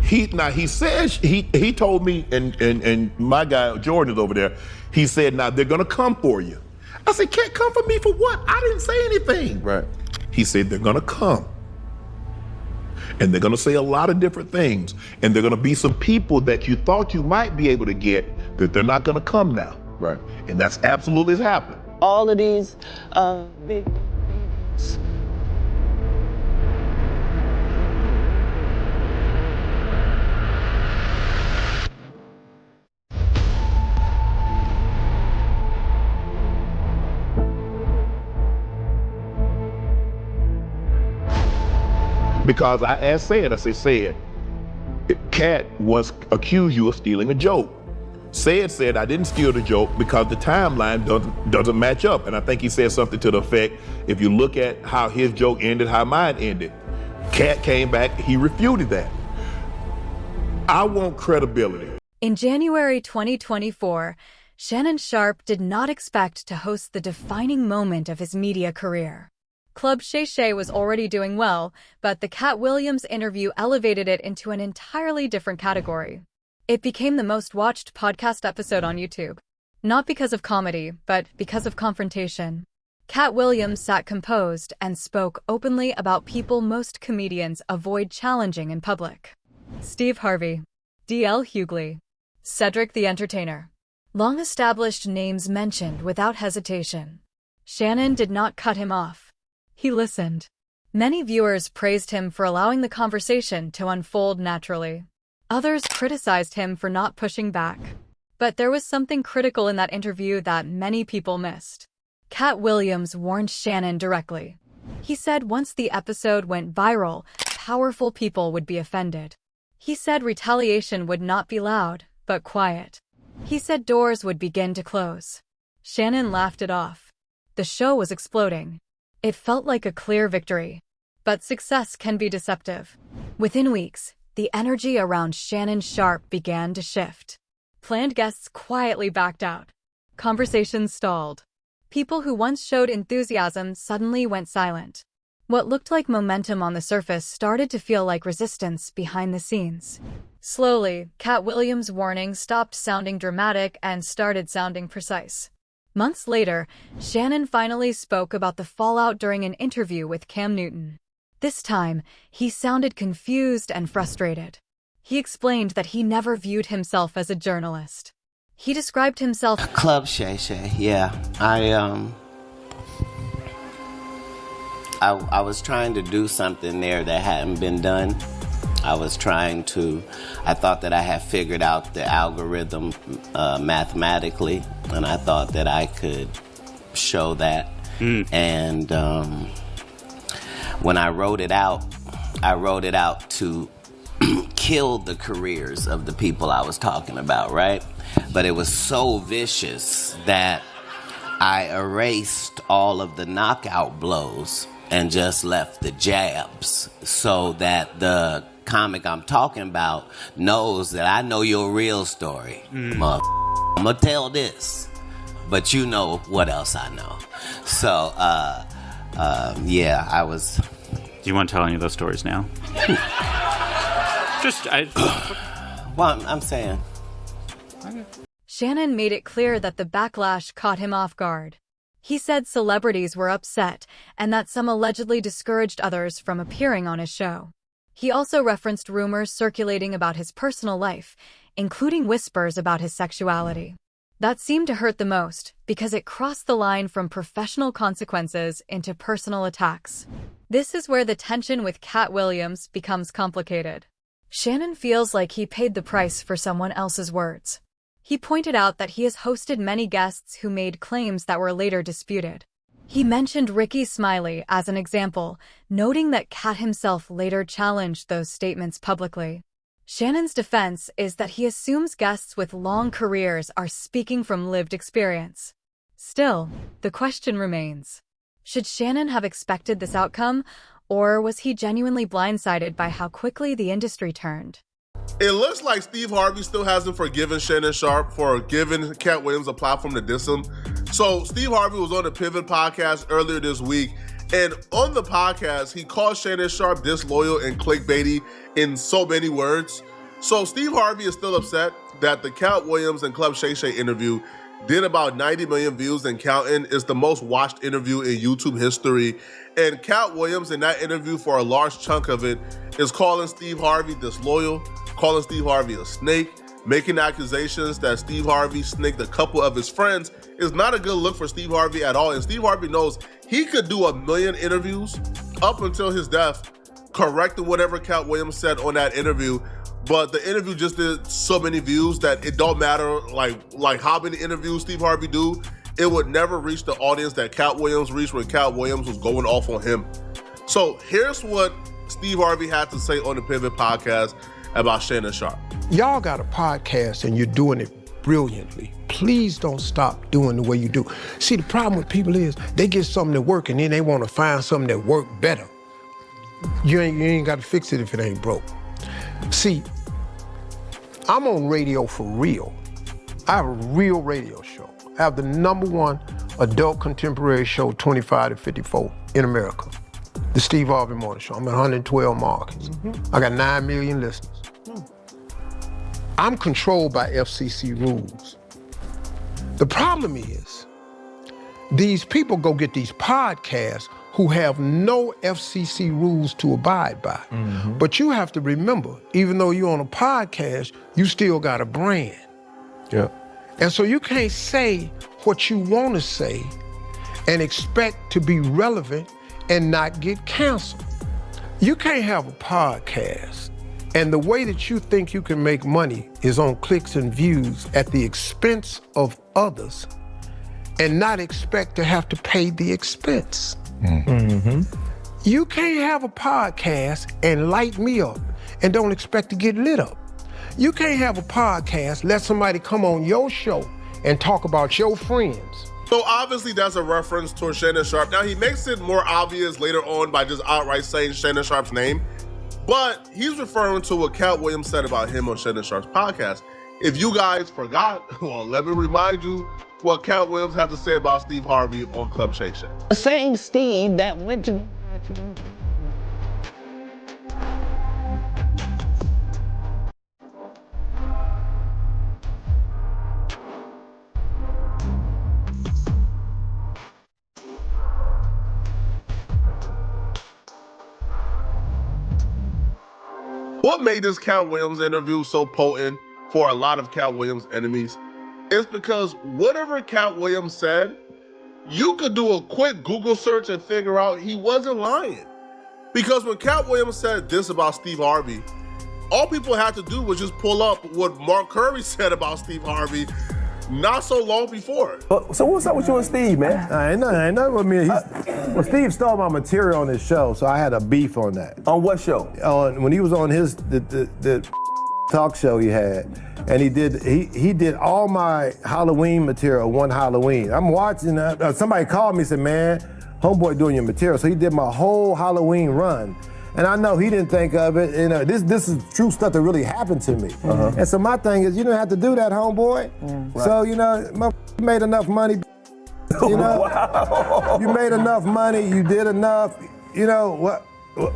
He says he told me, and my guy Jordan is over there. He said, now they're gonna come for you. I said, can't come for me for what? I didn't say anything. Right. He said they're gonna come, and they're gonna say a lot of different things, and they're gonna be some people that you thought you might be able to get that they're not gonna come now. Right. And that's absolutely has happened. All of these big Because I asked Sayed, I said, Katt once accused you of stealing a joke. Sayed said, I didn't steal the joke because the timeline doesn't match up. And I think he said something to the effect, if you look at how his joke ended, how mine ended. Katt came back, he refuted that. I want credibility. In January 2024, Shannon Sharpe did not expect to host the defining moment of his media career. Club Shay Shay was already doing well, but the Katt Williams interview elevated it into an entirely different category. It became the most watched podcast episode on YouTube. Not because of comedy, but because of confrontation. Katt Williams sat composed and spoke openly about people most comedians avoid challenging in public. Steve Harvey, D.L. Hughley, Cedric the Entertainer. Long-established names mentioned without hesitation. Shannon did not cut him off. He listened. Many viewers praised him for allowing the conversation to unfold naturally. Others criticized him for not pushing back. But there was something critical in that interview that many people missed. Katt Williams warned Shannon directly. He said once the episode went viral, powerful people would be offended. He said retaliation would not be loud, but quiet. He said doors would begin to close. Shannon laughed it off. The show was exploding. It felt like a clear victory. But success can be deceptive. Within weeks, the energy around Shannon Sharpe began to shift. Planned guests quietly backed out. Conversations stalled. People who once showed enthusiasm suddenly went silent. What looked like momentum on the surface started to feel like resistance behind the scenes. Slowly, Katt Williams' warning stopped sounding dramatic and started sounding precise. Months later, Shannon finally spoke about the fallout during an interview with Cam Newton. This time, he sounded confused and frustrated. He explained that he never viewed himself as a journalist. He described himself Club Shay Shay, yeah. I was trying to do something there that hadn't been done. I thought that I had figured out the algorithm mathematically, and I thought that I could show that. And when I wrote it out to kill the careers of the people I was talking about, right? But it was so vicious that I erased all of the knockout blows and just left the jabs so that the comic I'm talking about knows that I know your real story. I'm gonna tell this, but you know what else I know. So, yeah, I was... Do you want to tell any of those stories now? Well, I'm saying... Okay. Shannon made it clear that the backlash caught him off guard. He said celebrities were upset and that some allegedly discouraged others from appearing on his show. He also referenced rumors circulating about his personal life, including whispers about his sexuality. That seemed to hurt the most because it crossed the line from professional consequences into personal attacks. This is where the tension with Katt Williams becomes complicated. Shannon feels like he paid the price for someone else's words. He pointed out that he has hosted many guests who made claims that were later disputed. He mentioned Ricky Smiley as an example, noting that Katt himself later challenged those statements publicly. Shannon's defense is that he assumes guests with long careers are speaking from lived experience. Still, the question remains. Should Shannon have expected this outcome, or was he genuinely blindsided by how quickly the industry turned? It looks like Steve Harvey still hasn't forgiven Shannon Sharpe for giving Katt Williams a platform to diss him. So Steve Harvey was on the Pivot podcast earlier this week, and on the podcast, he called Shannon Sharpe disloyal and clickbaity in so many words. So Steve Harvey is still upset that the Katt Williams and Club Shay Shay interview did about 90 million views and counting. It's the most watched interview in YouTube history. And Katt Williams in that interview, for a large chunk of it, is calling Steve Harvey disloyal, calling Steve Harvey a snake, making accusations that Steve Harvey snaked a couple of his friends. Is not a good look for Steve Harvey at all. And Steve Harvey knows he could do 1 million interviews up until his death, correcting whatever Katt Williams said on that interview. But the interview just did so many views that it don't matter like how many interviews Steve Harvey do, it would never reach the audience that Katt Williams reached when Katt Williams was going off on him. So here's what Steve Harvey had to say on the Pivot podcast about Shannon Sharpe. Y'all got a podcast and you're doing it brilliantly. Please don't stop doing the way you do. See, the problem with people is they get something that work and then they want to find something that work better. You ain't got to fix it if it ain't broke. See, I'm on radio for real. I have a real radio show. I have the #1 adult contemporary show, 25 to 54 in America. The Steve Harvey Morning Show. I'm at 112 markets. I got 9 million listeners. I'm controlled by FCC rules. The problem is, these people go get these podcasts who have no FCC rules to abide by. But you have to remember, even though you're on a podcast, you still got a brand. Yeah. And so you can't say what you want to say and expect to be relevant and not get canceled. You can't have a podcast and the way that you think you can make money is on clicks and views at the expense of others and not expect to have to pay the expense. You can't have a podcast and light me up and don't expect to get lit up. You can't have a podcast, let somebody come on your show and talk about your friends. So obviously that's a reference to Shannon Sharpe. Now he makes it more obvious later on by just outright saying Shannon Sharpe's name, but he's referring to what Katt Williams said about him on Shannon Sharpe's podcast. If you guys forgot, well, let me remind you what Katt Williams had to say about Steve Harvey on Club Shay Shay. The same Steve that went to... What made this Katt Williams interview so potent for a lot of Katt Williams enemies is because whatever Katt Williams said, you could do a quick Google search and figure out he wasn't lying. Because when Katt Williams said this about Steve Harvey, all people had to do was just pull up what Mark Curry said about Steve Harvey not so long before. So what's up with you and Steve, man? Ain't nothing with me. Well, Steve stole my material on his show, so I had a beef on that. On what show? When he was on his the talk show he had, and he did all my Halloween material one Halloween. I'm watching. Somebody called me and said, "Man, homeboy doing your material." So he did my whole Halloween run. And I know he didn't think of it. You know, this is true stuff that really happened to me. And so my thing is, you didn't have to do that, homeboy. Right. So, you know, you made enough money. You know, Wow. You made enough money. You did enough. You know,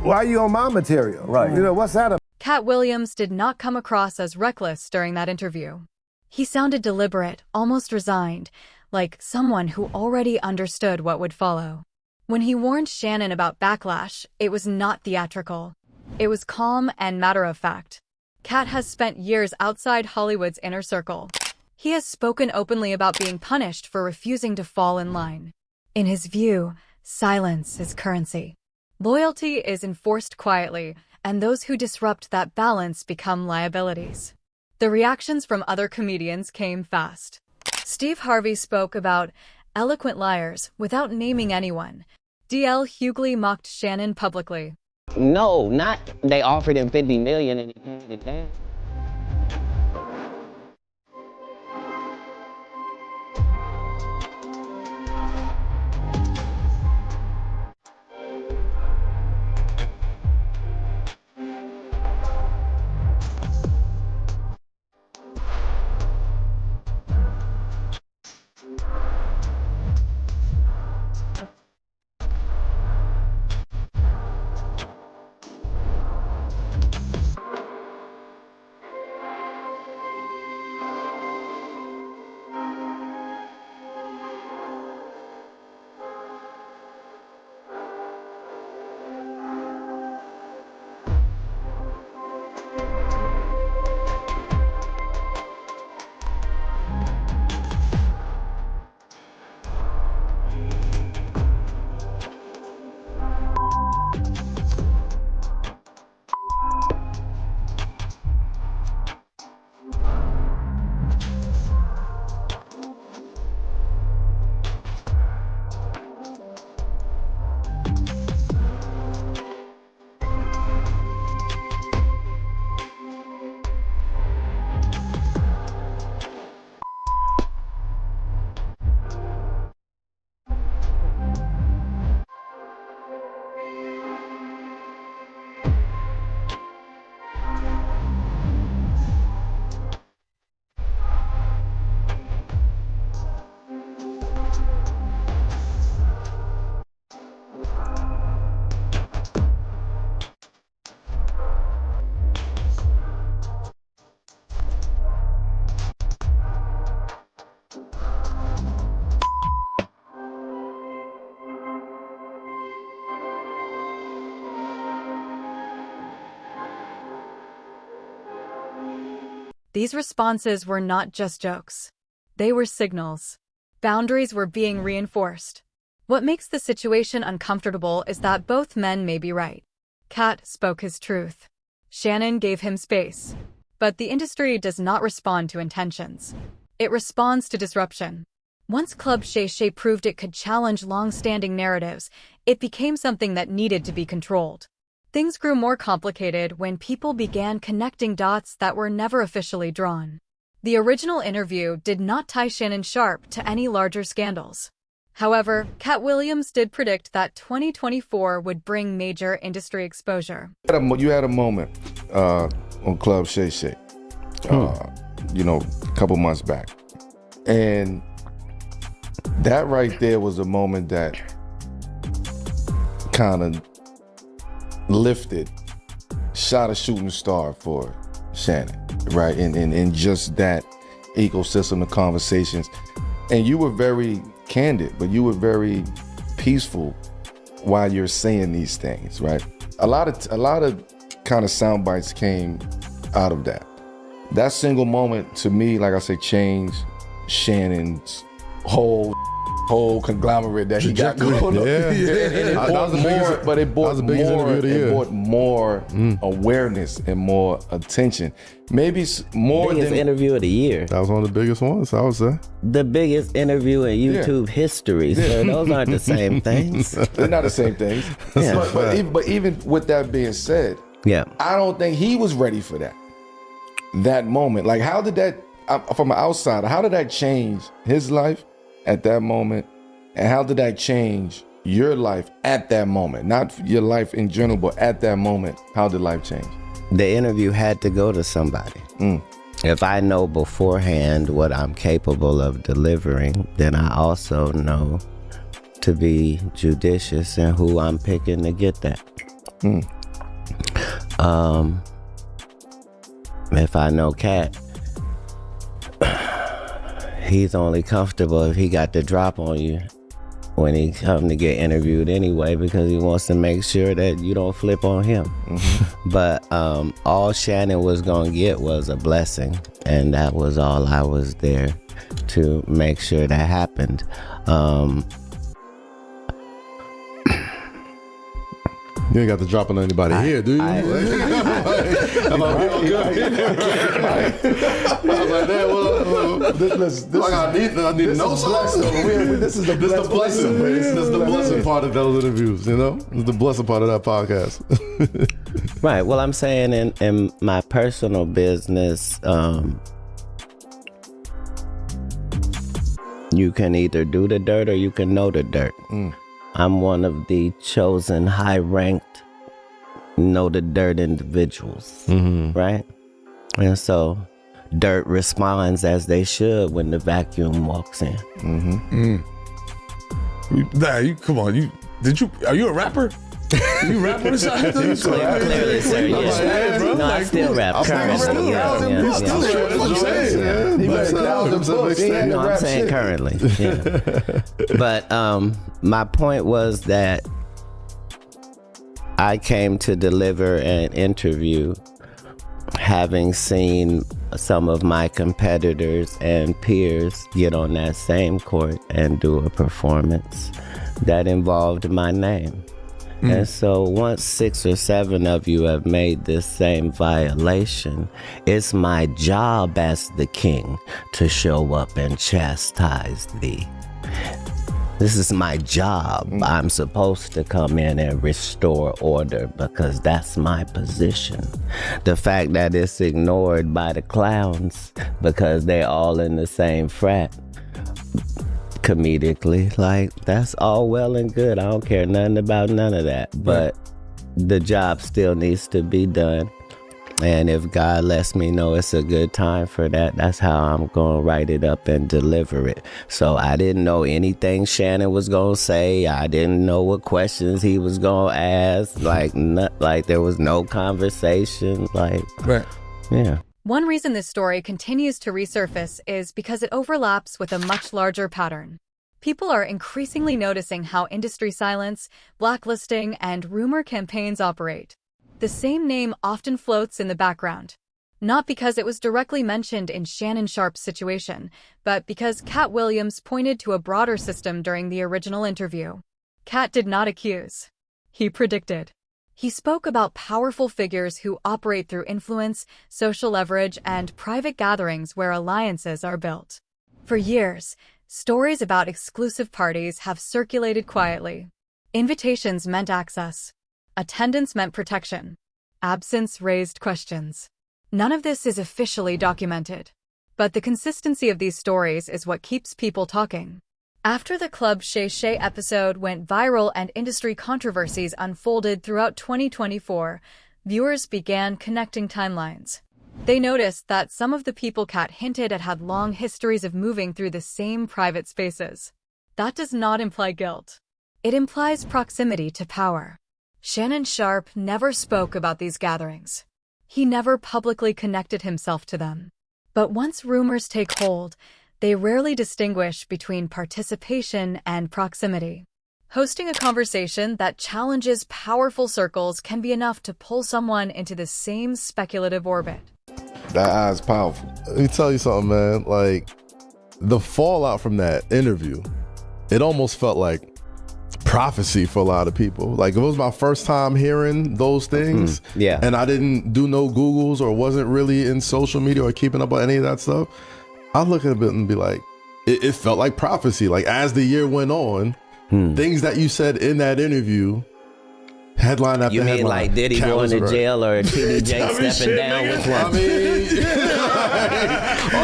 why are you on my material? Right. You know, what's that about? Katt Williams did not come across as reckless during that interview. He sounded deliberate, almost resigned, like someone who already understood what would follow. When he warned Shannon about backlash, it was not theatrical. It was calm and matter-of-fact. Katt has spent years outside Hollywood's inner circle. He has spoken openly about being punished for refusing to fall in line. In his view, silence is currency. Loyalty is enforced quietly, and those who disrupt that balance become liabilities. The reactions from other comedians came fast. Steve Harvey spoke about eloquent liars without naming anyone. D.L. Hughley mocked Shannon publicly. No, not they offered him $50 million and he turned it down. These responses were not just jokes. They were signals. Boundaries were being reinforced. What makes the situation uncomfortable is that both men may be right. Katt spoke his truth. Shannon gave him space. But the industry does not respond to intentions. It responds to disruption. Once Club Shay Shay proved it could challenge long-standing narratives, it became something that needed to be controlled. Things grew more complicated when people began connecting dots that were never officially drawn. The original interview did not tie Shannon Sharpe to any larger scandals. However, Katt Williams did predict that 2024 would bring major industry exposure. You had a moment on Club Shay Shay, a couple months back. And that right there was a moment that kind of lifted, shot a shooting star for Shannon, right? And just that ecosystem of conversations. And you were very candid, but you were very peaceful while you're saying these things, right? A lot of kind of sound bites came out of that. That single moment to me, like I say, changed Shannon's whole conglomerate that he got going on. It brought more awareness and more attention. Maybe more biggest than interview of the year. That was one of the biggest ones, I would say. The biggest interview in YouTube history. So those aren't the same things. They're not the same things. Yeah. But even with that being said, I don't think he was ready for that moment. Like, how did that, from an outsider, how did that change his life at that moment? And how did that change your life at that moment? Not your life in general, but at that moment, how did life change? The interview had to go to somebody. If I know beforehand what I'm capable of delivering, then I also know to be judicious in who I'm picking to get that. If I know Katt, he's only comfortable if he got the drop on you when he come to get interviewed anyway, because he wants to make sure that you don't flip on him. But all Shannon was gonna get was a blessing, and that was all I was there to make sure that happened. You ain't got to drop on anybody here, do you? I need no blessing. This is the blessing. This is the blessing part of those interviews, you know? This is the blessing part of that podcast. Right. Well, I'm saying in my personal business, you can either do the dirt or you can know the dirt. I'm one of the chosen high-ranked know the dirt individuals, right? And so dirt responds as they should when the vacuum walks in. Come on, are you a rapper? You rap on the side? Clearly, sir, yeah. No, I still rap currently. No, I'm saying currently. Yeah. But my point was that I came to deliver an interview having seen some of my competitors and peers get on that same court and do a performance that involved my name. And so once 6 or 7 of you have made this same violation, it's my job as the king to show up and chastise thee. This is my job. I'm supposed to come in and restore order because that's my position. The fact that it's ignored by the clowns because they're all in the same frat, comedically, like, that's all well and good. I don't care nothing about none of that. But the job still needs to be done. And if God lets me know it's a good time for that, that's how I'm going to write it up and deliver it. So I didn't know anything Shannon was going to say. I didn't know what questions he was going to ask. Like there was no conversation. Yeah. One reason this story continues to resurface is because it overlaps with a much larger pattern. People are increasingly noticing how industry silence, blacklisting, and rumor campaigns operate. The same name often floats in the background, not because it was directly mentioned in Shannon Sharpe's situation, but because Katt Williams pointed to a broader system during the original interview. Katt did not accuse. He predicted. He spoke about powerful figures who operate through influence, social leverage, and private gatherings where alliances are built. For years, stories about exclusive parties have circulated quietly. Invitations meant access. Attendance meant protection. Absence raised questions. None of this is officially documented. But the consistency of these stories is what keeps people talking. After the Club Shay Shay episode went viral and industry controversies unfolded throughout 2024, viewers began connecting timelines. They noticed that some of the people Katt hinted at had long histories of moving through the same private spaces. That does not imply guilt. It implies proximity to power. Shannon Sharpe never spoke about these gatherings. He never publicly connected himself to them. But once rumors take hold, they rarely distinguish between participation and proximity. Hosting a conversation that challenges powerful circles can be enough to pull someone into the same speculative orbit. That eye is powerful. Let me tell you something, man. Like, the fallout from that interview, it almost felt like prophecy for a lot of people. Like, it was my first time hearing those things. And I didn't do no Googles or wasn't really in social media or keeping up on any of that stuff. I look at it and be like, it felt like prophecy. Like, as the year went on, things that you said in that interview, headline after headline. You mean like Diddy going to jail or TD Jakes stepping down? Which one? I mean,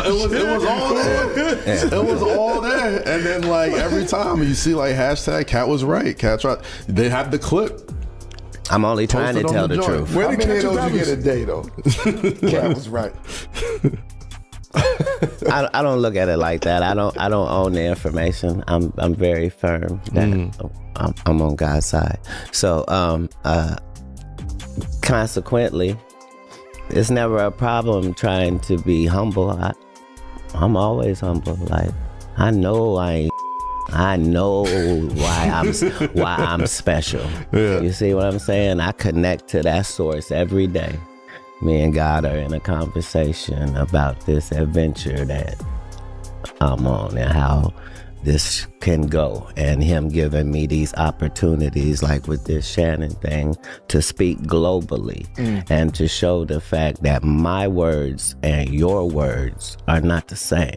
it was all there. It was all there. And then, like, every time you see like hashtag Katt was right, Katt's right, they have the clip. I'm only trying to tell the truth. Where did you get a day though? Katt was right. I don't look at it like that. I don't own the information. I'm very firm that I'm on God's side. So consequently, it's never a problem trying to be humble. I'm always humble. Like, I know why I'm special. You see what I'm saying? I connect to that source every day. Me and God are in a conversation about this adventure that I'm on and how this can go, and him giving me these opportunities, like with this Shannon thing, to speak globally and to show the fact that my words and your words are not the same.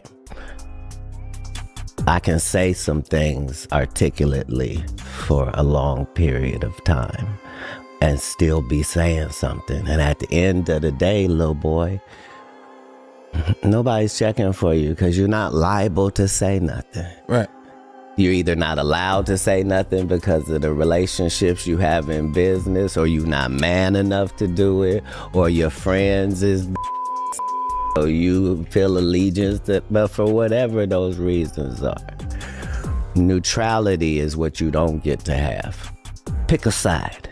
I can say some things articulately for a long period of time and still be saying something. And at the end of the day, little boy, nobody's checking for you because you're not liable to say nothing. Right. You're either not allowed to say nothing because of the relationships you have in business, or you're not man enough to do it, or your friends is or you feel allegiance to, but for whatever those reasons are, neutrality is what you don't get to have. Pick a side.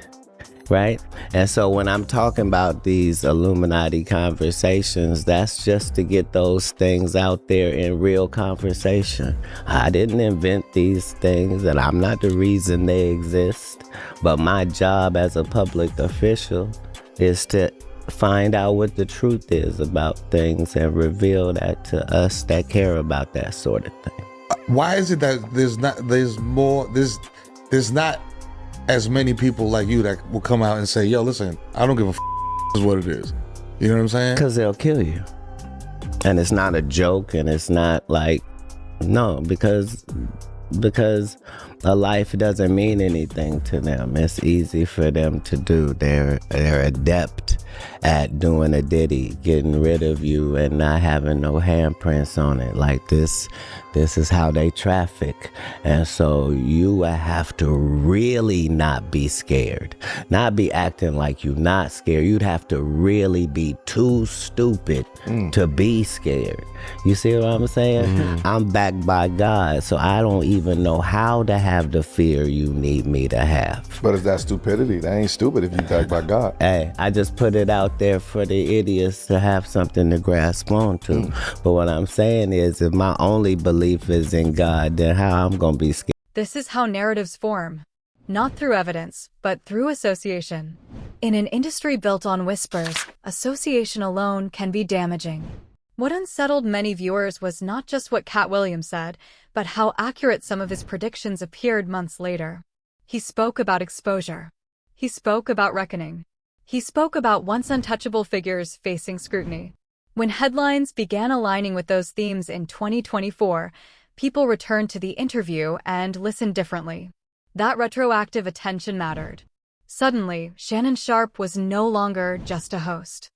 Right? And so when I'm talking about these Illuminati conversations, that's just to get those things out there in real conversation. I didn't invent these things, and I'm not the reason they exist. But my job as a public official is to find out what the truth is about things and reveal that to us that care about that sort of thing. Why is it that there's not as many people like you that will come out and say, yo, listen, I don't give a f***, this is what it is. You know what I'm saying? Because they'll kill you. And it's not a joke, and it's not like, no, because a life doesn't mean anything to them. It's easy for them to do. They're adept at doing a ditty, getting rid of you and not having no handprints on it. Like this is how they traffic. And so you would have to really not be scared, not be acting like you not scared. You'd have to really be too stupid to be scared. You see what I'm saying? I'm backed by God, so I don't even know how to have the fear you need me to have. But it's that stupidity. That ain't stupid if you backed by God. Hey, I just put it out there for the idiots to have something to grasp onto. But what I'm saying is, if my only belief is in God, then how I'm gonna be scared? This is how narratives form, not through evidence, but through association. In an industry built on whispers, association alone can be damaging. What unsettled many viewers was not just what Katt Williams said, but how accurate some of his predictions appeared months later. He spoke about exposure. He spoke about reckoning. He spoke about once untouchable figures facing scrutiny. When headlines began aligning with those themes in 2024, people returned to the interview and listened differently. That retroactive attention mattered. Suddenly, Shannon Sharpe was no longer just a host.